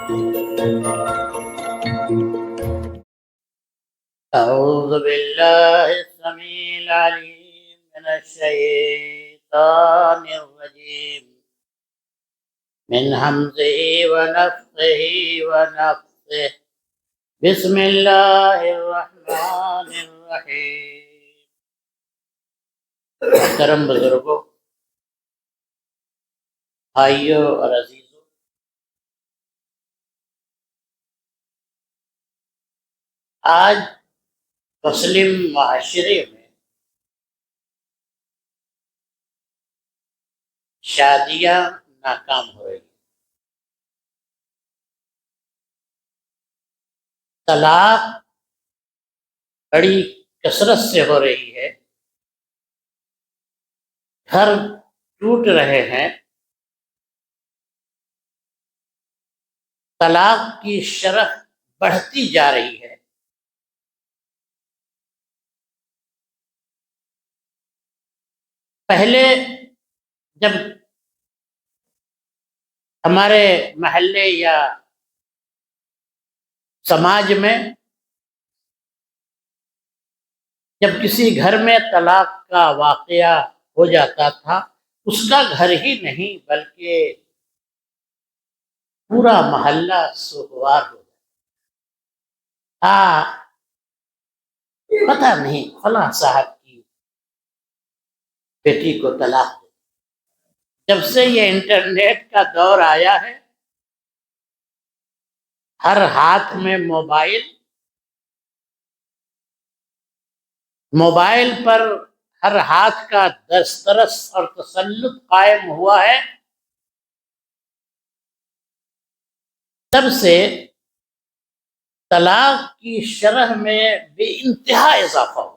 أعوذ بالله السميع العليم من الشيطان الرجيم من همزه ونفخه ونفثه بسم الله الرحمن الرحيم. محترم بزرگوں، بھائیوں اور عزیزوں، آج مسلم معاشرے میں شادیاں ناکام ہو رہی ہیں، طلاق بڑی کثرت سے ہو رہی ہے، گھر ٹوٹ رہے ہیں، طلاق کی شرح بڑھتی جا رہی ہے۔ پہلے جب ہمارے محلے یا سماج میں جب کسی گھر میں طلاق کا واقعہ ہو جاتا تھا، اس کا گھر ہی نہیں بلکہ پورا محلہ سوگوار ہو جاتا۔ پتہ نہیں فلاں صاحب کی بیٹی کو طلاق دے۔ جب سے یہ انٹرنیٹ کا دور آیا ہے، ہر ہاتھ میں موبائل پر ہر ہاتھ کا دسترس اور تسلط قائم ہوا ہے، تب سے طلاق کی شرح میں بے انتہا اضافہ ہوا۔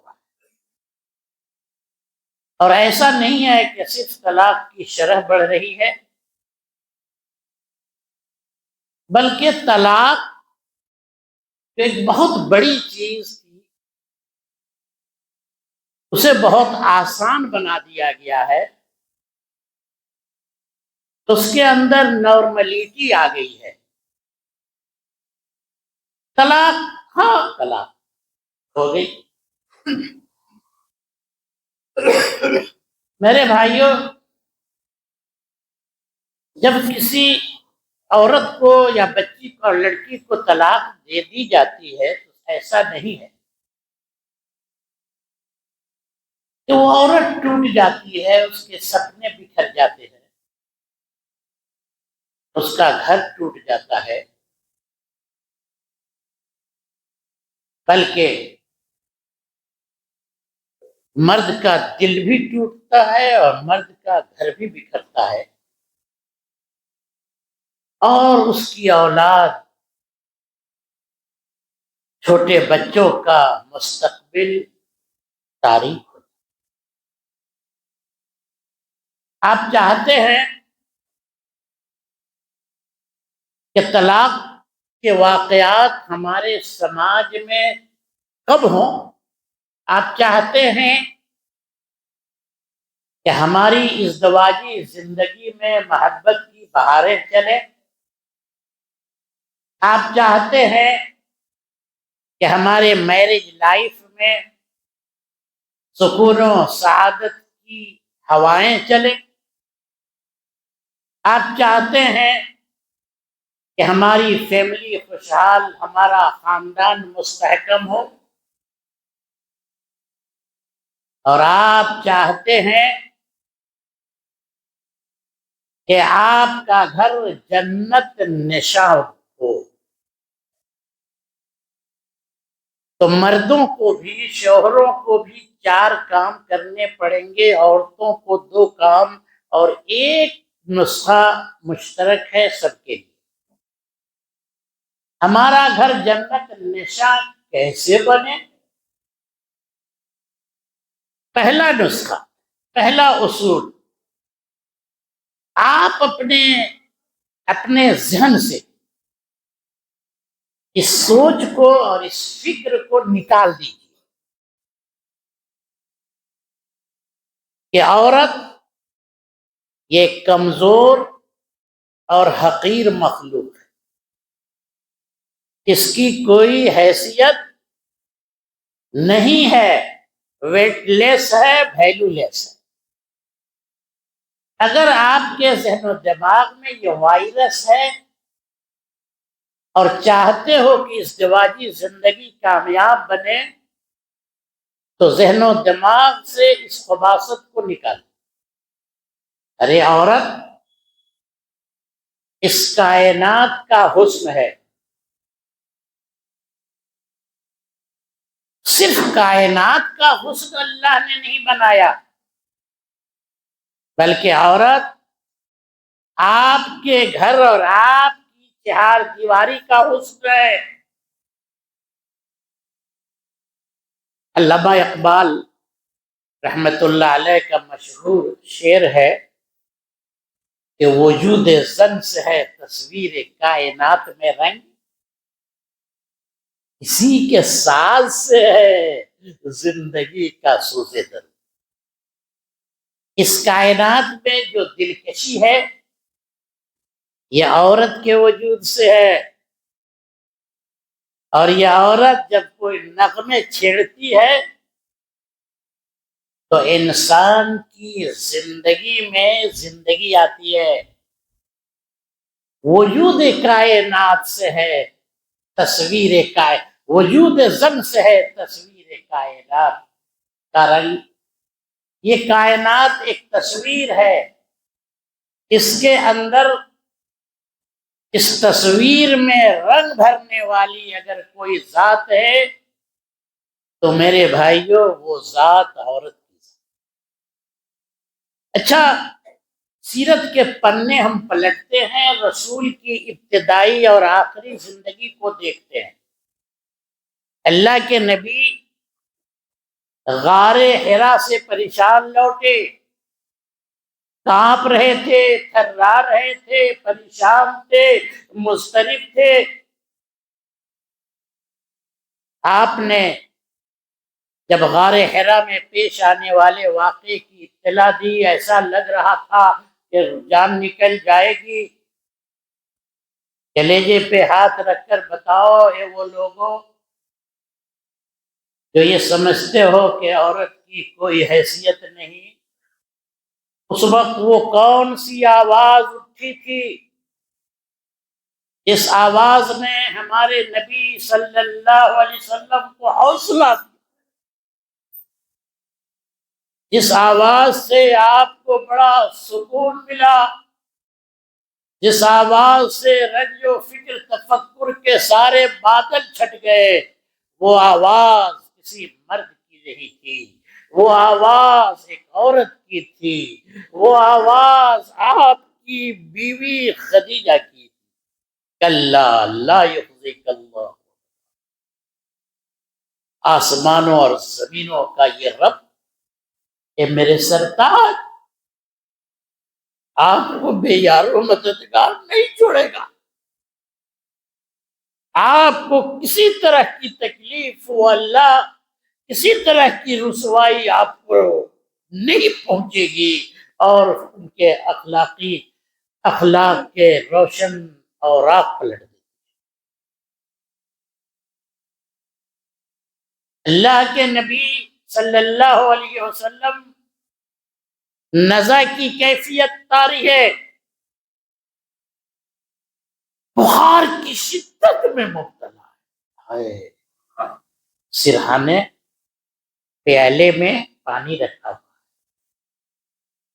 اور ایسا نہیں ہے کہ صرف طلاق کی شرح بڑھ رہی ہے، بلکہ طلاق ایک بہت بڑی چیز تھی، اسے بہت آسان بنا دیا گیا ہے، اس کے اندر نارملٹی آ گئی ہے۔ طلاق، ہاں طلاق ہو گئی۔ میرے بھائیوں، جب کسی عورت کو یا بچی کو اور لڑکی کو طلاق دے دی جاتی ہے تو ایسا نہیں ہے کہ وہ عورت ٹوٹ جاتی ہے، اس کے سپنے بکھر جاتے ہیں، اس کا گھر ٹوٹ جاتا ہے، بلکہ مرد کا دل بھی ٹوٹتا ہے اور مرد کا گھر بھی بکھرتا ہے، اور اس کی اولاد، چھوٹے بچوں کا مستقبل تاریک ہوتا ہے۔ آپ چاہتے ہیں کہ طلاق کے واقعات ہمارے سماج میں کب ہوں؟ آپ چاہتے ہیں کہ ہماری ازدواجی زندگی میں محبت کی بہاریں چلیں؟ آپ چاہتے ہیں کہ ہمارے میرج لائف میں سکون و سعادت کی ہوائیں چلیں؟ آپ چاہتے ہیں کہ ہماری فیملی خوشحال، ہمارا خاندان مستحکم ہو؟ اور آپ چاہتے ہیں کہ آپ کا گھر جنت نشاں ہو؟ تو مردوں کو بھی، شوہروں کو بھی 4 کام کرنے پڑیں گے، عورتوں کو 2 کام، اور ایک نسخہ مشترک ہے سب کے لیے۔ ہمارا گھر جنت نشاں کیسے بنے؟ پہلا نسخہ، پہلا اصول، آپ اپنے ذہن سے اس سوچ کو اور اس فکر کو نکال دیجیے کہ عورت یہ کمزور اور حقیر مخلوق ہے، اس کی کوئی حیثیت نہیں ہے، ویٹ لیس ہے، ویلو لیس ہے۔ اگر آپ کے ذہن و دماغ میں یہ وائرس ہے اور چاہتے ہو کہ ازدواجی زندگی کامیاب بنے، تو ذہن و دماغ سے اس خباثت کو نکال۔ ارے عورت اس کائنات کا حسن ہے، صرف کائنات کا حسن اللہ نے نہیں بنایا، بلکہ عورت آپ کے گھر اور آپ کی چہار دیواری کا حسن ہے۔ علامہ اقبال رحمت اللہ علیہ کا مشہور شعر ہے کہ وجود زن سے ہے تصویر کائنات میں رنگ، اسی کے ساز سے ہے زندگی کا سوز درد۔ اس کائنات میں جو دلکشی ہے یہ عورت کے وجود سے ہے، اور یہ عورت جب کوئی نغمے چھیڑتی ہے تو انسان کی زندگی میں زندگی آتی ہے۔ وجود کائنات سے ہے تصویر وجود زن سے ہے تصویر کائنات کا رنگ۔ یہ کائنات ایک تصویر ہے، اس کے اندر اس تصویر میں رنگ بھرنے والی اگر کوئی ذات ہے تو میرے بھائیوں وہ ذات عورت کی ذات۔ اچھا، سیرت کے پنے ہم پلٹتے ہیں، رسول کی ابتدائی اور آخری زندگی کو دیکھتے ہیں۔ اللہ کے نبی غار حرا سے پریشان لوٹے، کانپ رہے تھے، تھرا رہے تھے، پریشان تھے، مضطرب تھے۔ آپ نے جب غار حرا میں پیش آنے والے واقعے کی اطلاع دی، ایسا لگ رہا تھا کہ جان نکل جائے گی۔ کلیجے پہ ہاتھ رکھ کر بتاؤ اے وہ لوگوں جو یہ سمجھتے ہو کہ عورت کی کوئی حیثیت نہیں، اس وقت وہ کون سی آواز اٹھی تھی جس آواز نے ہمارے نبی صلی اللہ علیہ وسلم کو حوصلہ دیا، جس آواز سے آپ کو بڑا سکون ملا، جس آواز سے رنج و فکر تفکر کے سارے بادل چھٹ گئے؟ وہ آواز کسی مرد کی نہیں تھی، وہ آواز ایک عورت کی تھی، وہ آواز آپ کی بیوی خدیجہ کی تھی۔ کلا لا یخزیک اللہ، آسمانوں اور زمینوں کا یہ رب کہ میرے سرتاج آپ کو بے یار و مددگار نہیں چھوڑے گا۔ آپ کو کسی طرح کی تکلیف وہ اللہ، کسی طرح کی رسوائی آپ کو نہیں پہنچے گی، اور ان کے اخلاق کے روشن اوراق پلٹ دیں۔ اللہ کے نبی صلی اللہ علیہ وسلم نزع کی کیفیت طاری ہے، بخار کی شدت میں مبتلا ہے، سرہانے پیالے میں پانی رکھا ہوا،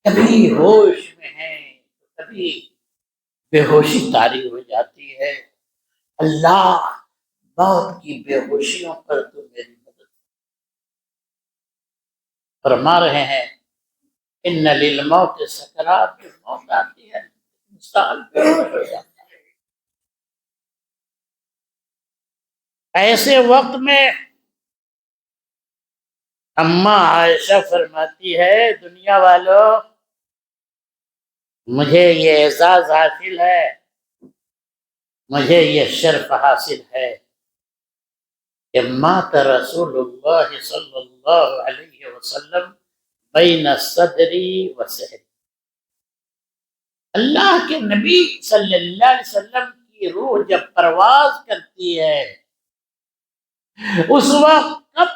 کبھی ہوش میں ہے کبھی بے ہوشی طاری ہو جاتی ہے۔ اللہ موت کی بے ہوشیوں پر تو میری مدد فرما رہے ہیں۔ ان للموت سکرات، موت آتی ہے انسان بے ہوش ہو جاتا ہے۔ ایسے وقت میں اماں عائشہ فرماتی ہے دنیا والوں مجھے یہ اعزاز حاصل ہے، مجھے یہ شرف حاصل ہے کہ مات رسول اللہ صلی اللہ علیہ وسلم بین صدری و صحری۔ اللہ کے نبی صلی اللہ علیہ وسلم کی روح جب پرواز کرتی لگتی ہے، اس وقت کب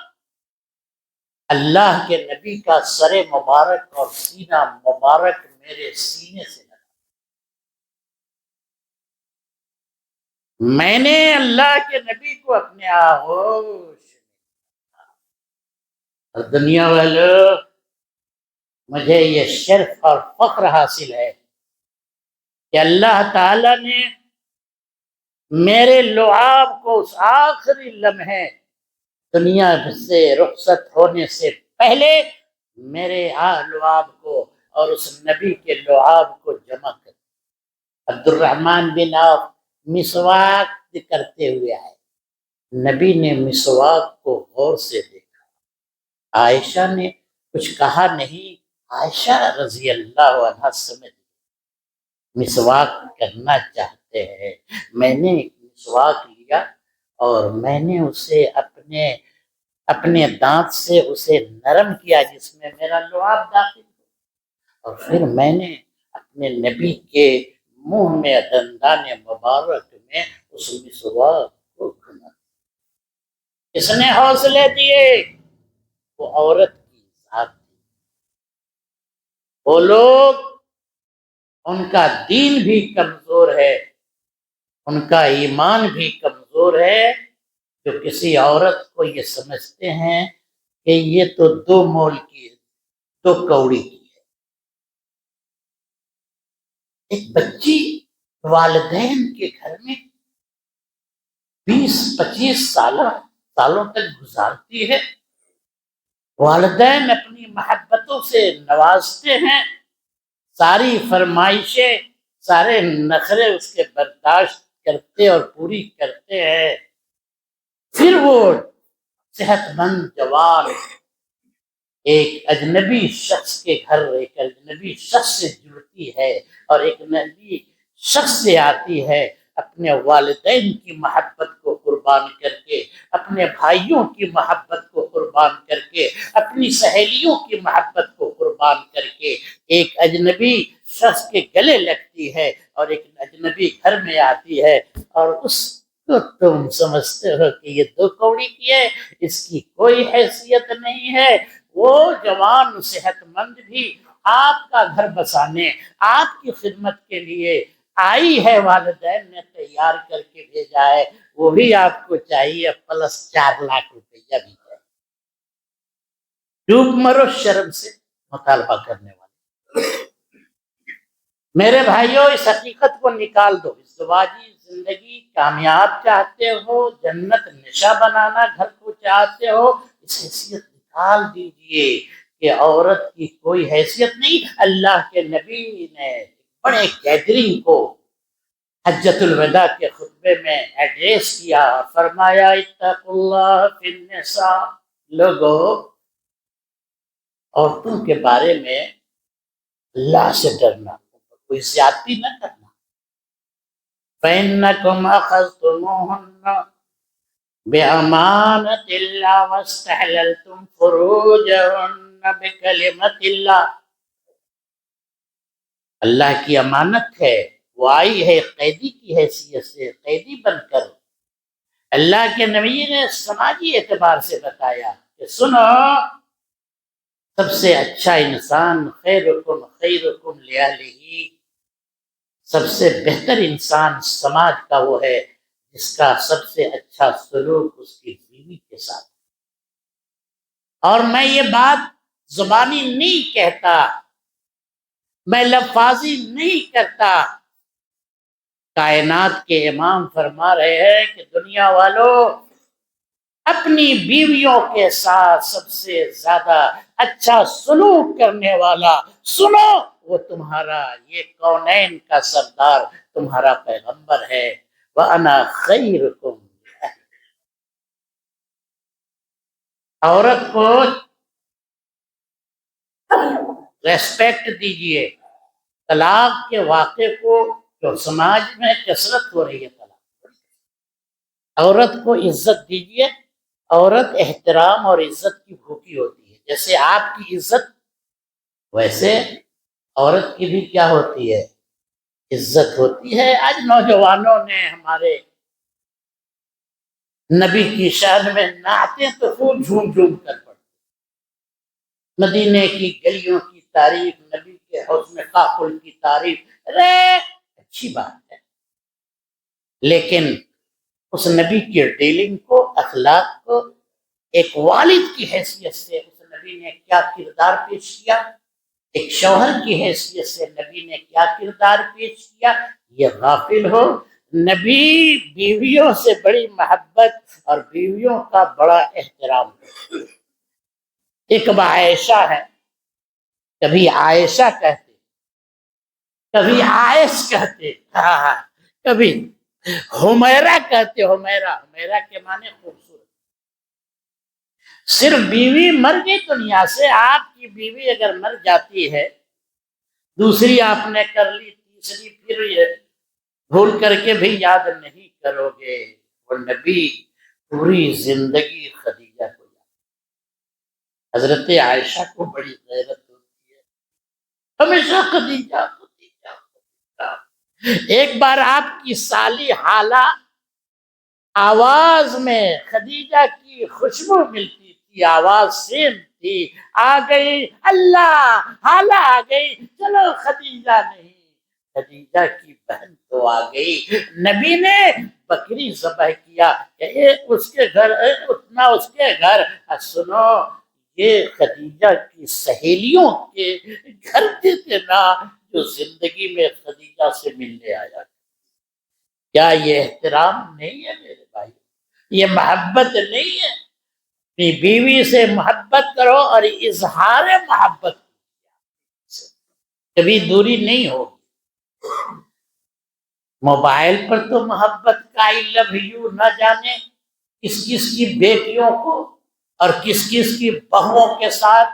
اللہ کے نبی کا سر مبارک اور سینہ مبارک میرے سینے سے لگا، میں نے اللہ کے نبی کو اپنے آغوش، اور دنیا والوں مجھے یہ شرف اور فخر حاصل ہے کہ اللہ تعالی نے میرے لعاب کو اس آخری لمحے دنیا سے رخصت ہونے سے پہلے میرے لعاب کو اور اس نبی کے لعاب کو جمع کر عبد الرحمن بن عوف مسواک کرتے ہوئے آئے، نبی نے مسواک کو غور سے دیکھا، عائشہ نے کچھ کہا نہیں، عائشہ رضی اللہ عنہا سمجھ مسواک کرنا چاہتے ہیں، میں نے ایک مسواک لیا اور میں نے اسے اپنے دانت سے اسے نرم کیا جس میں میرا لعاب داخل ہو، اور پھر میں نے اپنے نبی کے منہ میں دندان مبارک میں اس مسواک کو گھما۔ اس نے حوصلے دیے، وہ عورت کی ذات تھی، وہ لوگ ان کا دین بھی کمزور ہے، ان کا ایمان بھی کمزور ہے، جو کسی عورت کو یہ سمجھتے ہیں کہ یہ تو دو مول کی ہے، دو کوڑی کی ہے۔ ایک بچی والدین کے گھر میں 20-25 سالوں تک گزارتی ہے، والدین اپنی محبتوں سے نوازتے ہیں، ساری فرمائشیں، سارے نخرے اس کے برداشت کرتے اور پوری کرتے ہیں، پھر وہ صحت مند جوان ایک اجنبی شخص کے گھر ایک اجنبی شخص سے جڑتی ہے اور ایک اجنبی شخص سے آتی ہے، اپنے والدین کی محبت کو قربان کر کے، اپنے بھائیوں کی محبت کو قربان کر کے، اپنی سہیلیوں کی محبت کو قربان کر کے ایک اجنبی شخص کے گلے لگتی ہے اور ایک اجنبی گھر میں آتی ہے، اور اس کو تم سمجھتے ہو کہ یہ دو کوڑی کی ہے، اس کی کوئی حیثیت نہیں ہے۔ وہ جوان صحت مند بھی آپ کا گھر بسانے، آپ کی خدمت کے لیے آئی ہے، والدین نے تیار کر کے بھیجا ہے، وہ بھی آپ کو چاہیے پلس 4 لاکھ روپیہ بھی چاہیے۔ ڈوب مرو شرم سے مطالبہ کرنے والے میرے بھائیوں، اس حقیقت کو نکال دو، ازدواجی زندگی کامیاب چاہتے ہو، جنت نشا بنانا گھر کو چاہتے ہو، اس حیثیت نکال دیجئے کہ عورت کی کوئی حیثیت نہیں۔ اللہ کے نبی نے بڑے گیدرنگ کو حجۃ الوداع کے خطبے میں ایڈریس کیا، فرمایا اتقوا اللہ فی النساء، لوگو عورتوں کے بارے میں اللہ سے ڈرنا، کوئی زیادتی نہ کرنا۔ فَإِنَّكُمْ أَخَذْتُمُوهُنَّ بِأَمَانَةِ اللَّهِ وَاسْتَحْلَلْتُمْ فُرُوجَهُنَّ بِكَلِمَةِ اللَّهِ، اللہ کی امانت ہے، وہ آئی ہے قیدی کی حیثیت سے، قیدی بن کر۔ اللہ کے نبی نے سماجی اعتبار سے بتایا کہ سنو، سب سے اچھا انسان خیرکم خیرکم لأہلہ، سب سے بہتر انسان سماج کا وہ ہے جس کا سب سے اچھا سلوک اس کی بیوی کے ساتھ۔ اور میں یہ بات زبانی نہیں کہتا، میں لفاظی نہیں کرتا، کائنات کے امام فرما رہے ہیں کہ دنیا والوں، اپنی بیویوں کے ساتھ سب سے زیادہ اچھا سلوک کرنے والا سنو، وہ تمہارا یہ کونین کا سردار تمہارا پیغمبر ہے، وَأَنَا خَيْرُكُمْ۔ عورت کو ریسپیکٹ دیجئے، طلاق کے واقعے کو جو سماج میں کثرت ہو رہی ہے، طلاق، عورت کو عزت دیجئے، عورت احترام اور عزت کی بھوکی ہوتی ہے، جیسے آپ کی عزت ویسے عورت کی بھی کیا ہوتی ہے، عزت ہوتی ہے۔ آج نوجوانوں نے ہمارے نبی کی شان میں نعتیں تو خوب جھوم جھوم کر پڑھتے، مدینے کی گلیوں کی تعریف، نبی کے حسن قافل کی تعریف، ارے اچھی بات ہے، لیکن اس نبی کی ڈیلنگ کو، اخلاق کو، ایک والد کی حیثیت سے اس نبی نے کیا کردار پیش کیا، ایک شوہر کی حیثیت سے نبی نے کیا کردار پیش کیا، یہ غافل ہو۔ نبی بیویوں سے بڑی محبت اور بیویوں کا بڑا احترام، ایک عائشہ ہے، کبھی عائشہ کہتے، کبھی عائش کہتے، کبھی حمیرہ کہتے، حمیرہ کے معنی خوبصورت۔ صرف بیوی مر گئی دنیا سے، آپ کی بیوی اگر مر جاتی ہے، دوسری آپ نے کر لی، تیسری پھر یہ بھول کر کے بھی یاد نہیں کرو گے، اور نبی پوری زندگی خدیجہ کو یاد۔ حضرت عائشہ کو بڑی غیرت ہوتی ہے، ہمیشہ خدیجہ خدیجہ خدیجہ۔ ایک بار آپ کی سالی حالہ آواز میں خدیجہ کی خوشبو ملتی تھی، آواز سیم تھی، آ گئی اللہ، حالہ آ گئی، چلو خدیجہ نہیں، خدیجہ کی بہن تو آ گئی۔ نبی نے بکری ذبح کیا کہ اس کے گھر اتنا، اس کے گھر سنو، یہ خدیجہ کی سہیلیوں کے گھر تھے نا جو زندگی میں خدیجہ سے ملنے آیا۔ کیا یہ احترام نہیں ہے میرے بھائی؟ یہ محبت نہیں ہے؟ اپنی بیوی سے محبت کرو اور اظہار محبت، کبھی دوری نہیں ہوگی۔ موبائل پر تو محبت کا آئی لو یو نہ جانے کس کس کی بیٹیوں کو اور کس کس کی بہوؤں کے ساتھ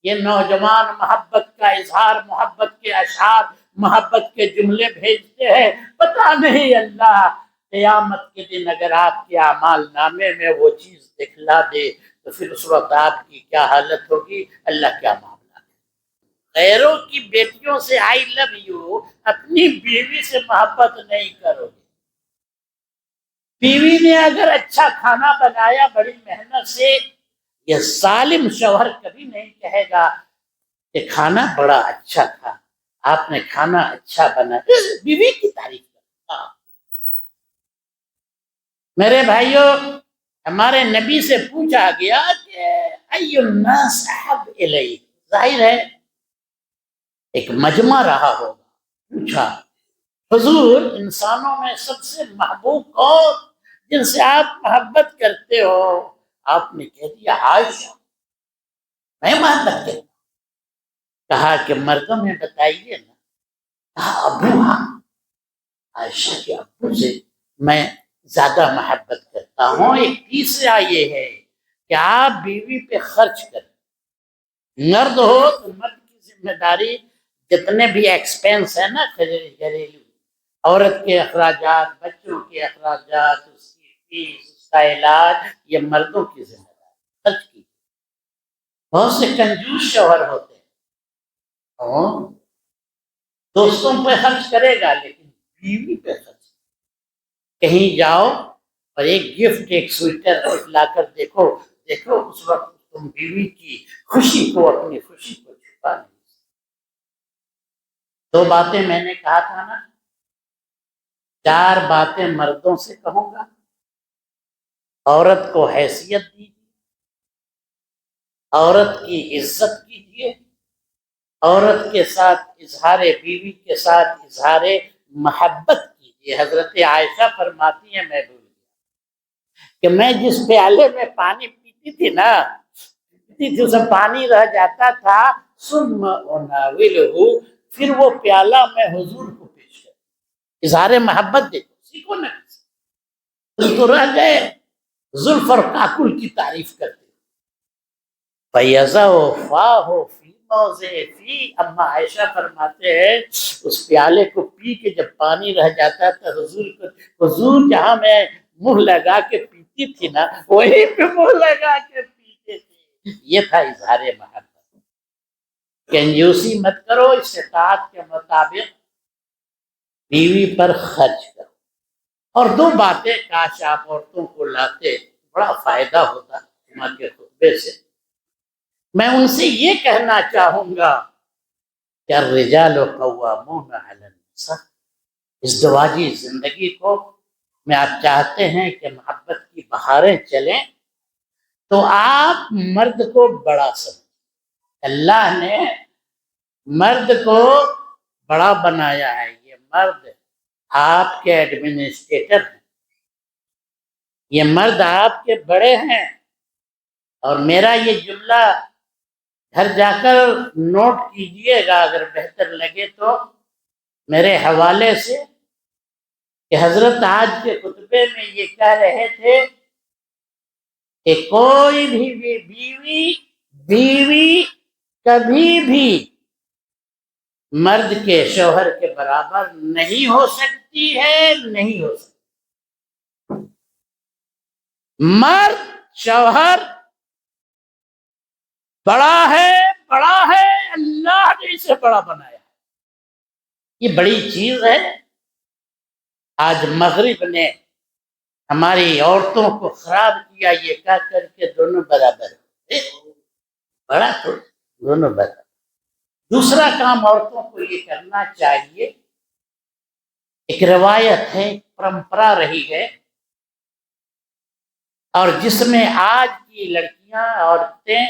یہ نوجوان محبت کا اظہار، محبت کے اشعار، محبت کے جملے بھیجتے ہیں، پتہ نہیں اللہ قیامت کے دن اگر آپ کے اعمال نامے میں وہ چیز دکھلا دے تو پھر اس وقت آپ کی کیا حالت ہوگی، اللہ کیا معاملہ۔ غیروں کی بیٹیوں سے آئی لو یو، اپنی بیوی سے محبت نہیں کرو گے۔ بیوی نے اگر اچھا کھانا بنایا بڑی محنت سے، یہ ظالم شوہر کبھی نہیں کہے گا کہ کھانا بڑا اچھا تھا، آپ نے کھانا اچھا بنایا، بیوی کی تعریف کرتا۔ میرے بھائیوں، ہمارے نبی سے پوچھا گیا کہ ای الناس احب الیک، ظاہر ہے ایک مجمع رہا ہوگا، پوچھا حضور انسانوں میں سب سے محبوب کون، جن سے آپ محبت کرتے ہو؟ آپ نے کہہ دیا عائشہ، میں محبت کرتا۔ کہا کہ مردوں میں بتائیے نا؟ کہا ابو، ہاں عائشہ کے ابو سے میں زیادہ محبت کرتا ہوں۔ ایک تیسرا یہ ہے کہ آپ بیوی پہ خرچ کریں، مرد ہو تو مرد کی ذمہ داری جتنے بھی ایکسپینس ہے نا گھریلو، عورت کے اخراجات، بچوں کے اخراجات، اس کی فیس، اس کا علاج، یہ مردوں کی ذمہ داری، خرچ کی۔ بہت سے کنجوس شوہر ہوتے ہیں، دوستوں پہ خرچ کرے گا لیکن بیوی پہ خرچ، کہیں جاؤ اور ایک گفٹ، ایک سویٹر لا کر دیکھو اس وقت تم بیوی کی خوشی کو، اپنی خوشی کو چھپا نہیں۔ دو باتیں میں نے کہا تھا نا، چار باتیں مردوں سے کہوں گا۔ عورت کو حیثیت دیجیے، عورت کی عزت کیجیے، عورت کے ساتھ اظہار، بیوی کے ساتھ اظہار محبت کیجیے۔ حضرت عائشہ فرماتی ہیں میں بھول گیا کہ میں جس پیالے میں پانی پیتی تھی نا، اس میں پانی رہ جاتا تھا، ثم اناولہ، پھر وہ پیالہ میں حضور کو پیش کر، اظہار محبت دیکھو، سیکھو نا، تو رہ گئے زلف اور کاکل کی تعریف کرتے۔ فَيَضَعُ فَاهُ فِي مَوْضِعِ فِي، اما عائشہ فرماتے ہیں اس پیالے کو پی کے جب پانی رہ جاتا تھا، حضور جہاں میں منہ لگا کے پیتی تھی نا، وہی پہ منہ لگا کے پیتے تھے۔ یہ تھا اظہار محبت۔ کنجوسی مت کرو، استطاعت کے مطابق بیوی پر خرچ کرو۔ اور دو باتیں کاش آپ عورتوں کو لاتے، بڑا فائدہ ہوتا جمعہ کے خطبے سے۔ میں ان سے یہ کہنا چاہوں گا کہ الرجال قوامون علی النساء، اس دواجی زندگی کو میں آپ چاہتے ہیں کہ محبت کی بہاریں چلیں تو آپ مرد کو بڑا سمجھیں۔ اللہ نے مرد کو بڑا بنایا ہے، یہ مرد آپ کے ایڈمنسٹریٹر ہیں، یہ مرد آپ کے بڑے ہیں۔ اور میرا یہ جملہ گھر جا کر نوٹ کیجئے گا، اگر بہتر لگے تو میرے حوالے سے، کہ حضرت آج کے خطبے میں یہ کہہ رہے تھے کہ کوئی بھی بیوی کبھی بھی مرد کے شوہر کے برابر نہیں ہو سکتی ہے، نہیں ہو سکتی۔ مرد شوہر بڑا ہے، اللہ نے اسے بڑا بنایا، یہ بڑی چیز ہے۔ آج مغرب نے ہماری عورتوں کو خراب کیا یہ کہہ کر کے دونوں برابر ہیں، بڑا تو دونوں برابر۔ دوسرا کام عورتوں کو یہ کرنا چاہیے، ایک روایت ہے، ایک پرمپرا رہی ہے، اور جس میں آج کی لڑکیاں عورتیں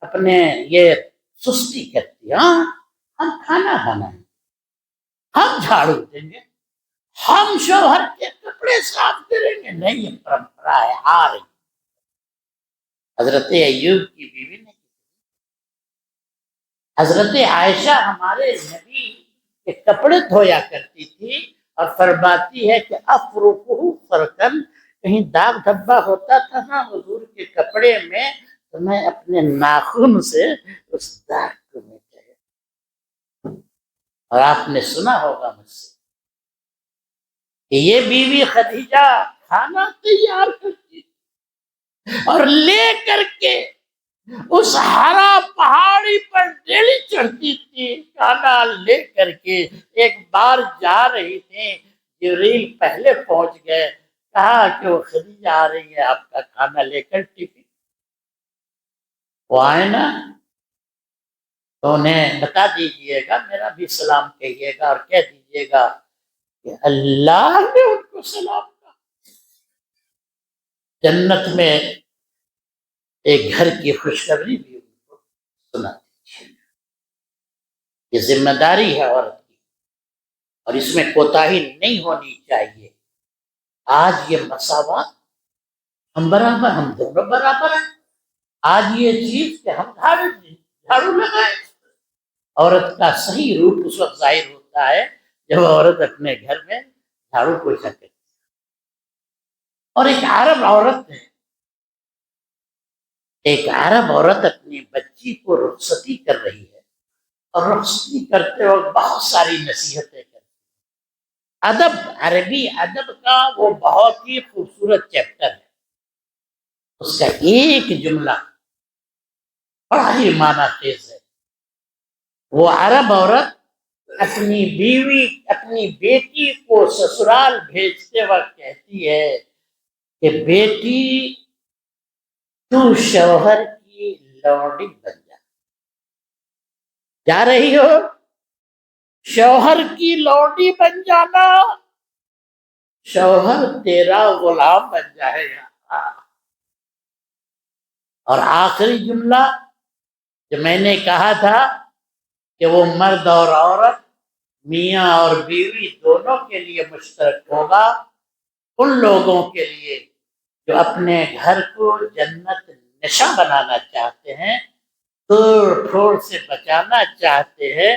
اپنے یہ سستی کرتی ہیں، ہاں ہم کھانا کھانا ہے، ہم جھاڑو دیں گے، ہم شوہر کے کپڑے صاف کریں گے، نہیں یہ پرمپرا ہے آ رہی۔ حضرت ایوب کی بیوی نے، حضرت عائشہ ہمارے نبی کے کپڑے دھویا کرتی تھی اور فرماتی ہے کہ افرقہ فرقن، کہیں داغ دھبا ہوتا تھا نا حضور کے کپڑے میں تو میں اپنے ناخن سے اس داغ کو مٹایا۔ اور آپ نے سنا ہوگا مجھ سے کہ یہ بیوی خدیجہ کھانا تیار کرتی اور لے کر کے اس ہرا پہاڑی پر ڈیلی چڑھتی تھی، کھانا لے کر کے۔ ایک بار جا رہی تھی، جبریل پہلے پہنچ گئے، کہا کہ وہ خدیجہ آ رہی ہے آپ کا کھانا لے کر ٹفن۔ وہ آئے نا تو انہیں بتا دیجئے گا، میرا بھی سلام کہیے گا اور کہہ دیجئے گا کہ اللہ نے ان کو سلام کہا۔ جنت میں ایک گھر کی خوشخبری بھی ان کو سنا دیجیے۔ یہ ذمہ داری ہے عورت کی، اور اس میں کوتاہی نہیں ہونی چاہیے۔ آج یہ مساوات، ہم برابر، ہم دونوں برابر ہیں۔ آج یہ چیز کہ ہم جھاڑو لگائیں، عورت کا صحیح روپ اس وقت ظاہر ہوتا ہے جب عورت اپنے گھر میں جھاڑو پوچھا کرتی ہے۔ اور ایک عرب عورت اپنی بچی کو رخصتی کر رہی ہے، اور رخصتی کرتے وقت بہت ساری نصیحتیں کرتی ہے۔ ادب، عربی ادب کا وہ بہت ہی خوبصورت چیپٹر ہے، اس کا ایک جملہ بڑا ہی معنی خیز ہے۔ وہ عرب عورت اپنی بیوی، اپنی بیٹی کو سسرال بھیجتے وقت کہتی ہے کہ بیٹی تو شوہر کی لوڈی بن جا رہی ہو، شوہر کی لوڈی بن جانا، شوہر تیرا غلام بن جائے گا۔ اور آخری جملہ جو میں نے کہا تھا کہ وہ مرد اور عورت، میاں اور بیوی دونوں کے لیے مشترک ہوگا، ان لوگوں کے لیے جو اپنے گھر کو جنت نشاں بنانا چاہتے ہیں، توڑ پھوڑ سے بچانا چاہتے ہیں،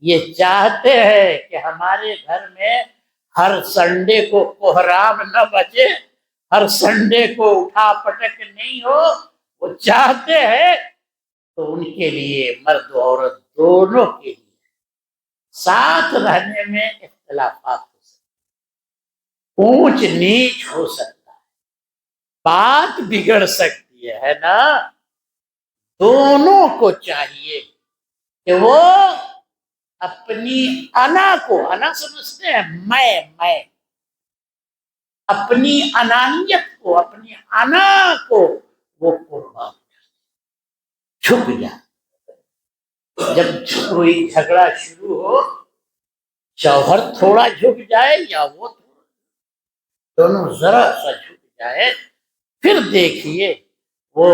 یہ چاہتے ہیں کہ ہمارے گھر میں ہر سنڈے کو کوحرام نہ بچے، ہر سنڈے کو اٹھا پٹک نہیں ہو، وہ چاہتے ہیں تو ان کے لیے مرد و عورت دونوں کے لیے ساتھ رہنے میں اختلافات ہو سکتے، اونچ نیچ ہو سکتا ہے، بات بگڑ سکتی ہے نا۔ دونوں کو چاہیے کہ وہ اپنی انا کو، انا سمجھتے ہیں میں، اپنی انانیت کو، اپنی انا کو وہ قربان جھک جائے. جب کوئی جھگڑا شروع ہو، شوہر تھوڑا جھک جائے یا وہ تھوڑا، دونوں ذرا سا جھک جائے، پھر دیکھیے وہ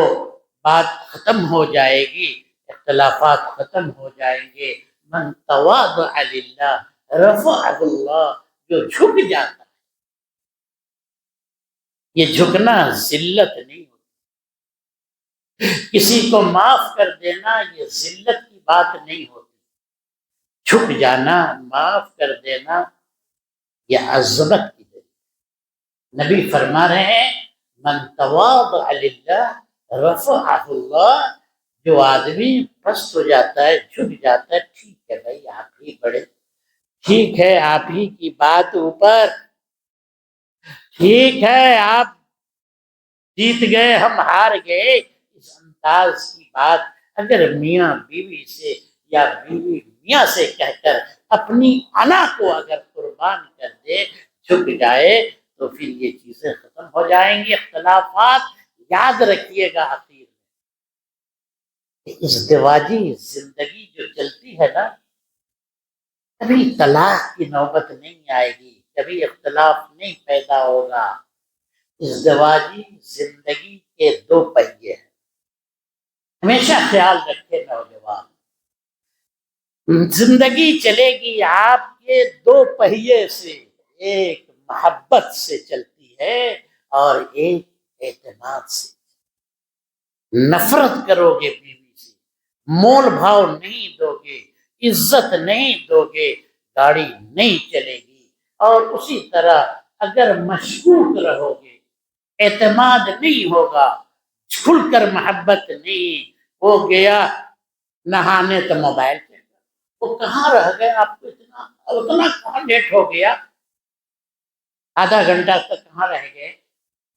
بات ختم ہو جائے گی، اختلافات ختم ہو جائیں گے. من تواضع للہ رفعہ اللہ، جو جھک جاتا ہے. یہ جھکنا ذلت نہیں ہوتی، کسی کو معاف کر دینا یہ ذلت کی بات نہیں ہوتی. جھک جانا، معاف کر دینا یہ عظمت کی دلیل. نبی فرما رہے ہیں من تواضع للہ رفعہ اللہ، جو آدمی پست ہو جاتا ہے، جھک جاتا ہے، ٹھیک ہے بھائی آپ ہی بڑے، ٹھیک ہے آپ ہی کی بات اوپر، ٹھیک ہے آپ جیت گئے ہم ہار گئے. اس انداز کی بات اگر میاں بیوی سے یا بیوی میاں سے کہہ کر اپنی انا کو اگر قربان کر دے، جھک جائے، تو پھر یہ چیزیں ختم ہو جائیں گی. اختلافات یاد رکھیے گا اخیر میں، ازدواجی زندگی جو چلتی ہے نا، کبھی طلاق کی نوبت نہیں آئے گی، کبھی اختلاف نہیں پیدا ہوگا. ازدواجی زندگی کے دو پہیے ہیں، ہمیشہ خیال رکھے نوجوان. زندگی چلے گی آپ کے دو پہیے سے، ایک محبت سے چلتی ہے اور ایک اعتماد سے. نفرت کرو گے بیوی سے، مول بھاؤ نہیں دو گے، عزت نہیں دو گے، گاڑی نہیں چلے گی. اور اسی طرح اگر مشکوک رہو گے، اعتماد نہیں ہوگا، کھل کر محبت نہیں، وہ گیا نہانے تو موبائل پہ، وہ کہاں رہ گئے آپ کو اتنا کہاں لیٹ ہو گیا، آدھا گھنٹہ تک کہاں رہ گئے.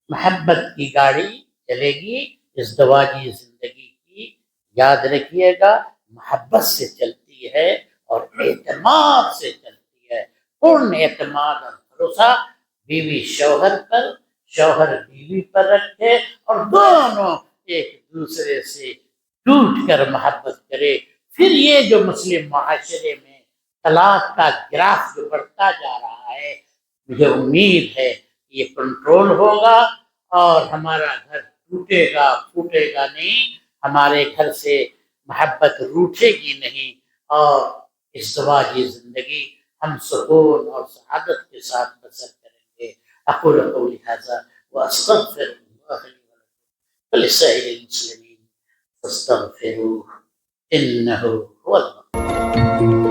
محبت کی گاڑی چلے گی ازدواجی زندگی کی، یاد رکھیے گا محبت سے چلتی ہے اور اعتماد سے چلتی ہے. پورن اعتماد اور بھروسہ بیوی شوہر پر، شوہر بیوی پر رکھے اور دونوں ایک دوسرے سے ٹوٹ کر محبت کرے. پھر یہ جو مسلم معاشرے میں طلاق کا گراف جو بڑھتا جا رہا ہے، مجھے امید ہے یہ کنٹرول ہوگا اور ہمارا گھر ٹوٹے گا پھوٹے گا نہیں، ہمارے گھر سے محبت روٹھے گی نہیں، اور ازدواجی زندگی ہم سکون اور سعادت کے ساتھ بسر کریں گے. اقول قولی ھذا واستغفر اللہ لي ولكم ولسائر المسلمين فاستغفروه انه هو الغفور.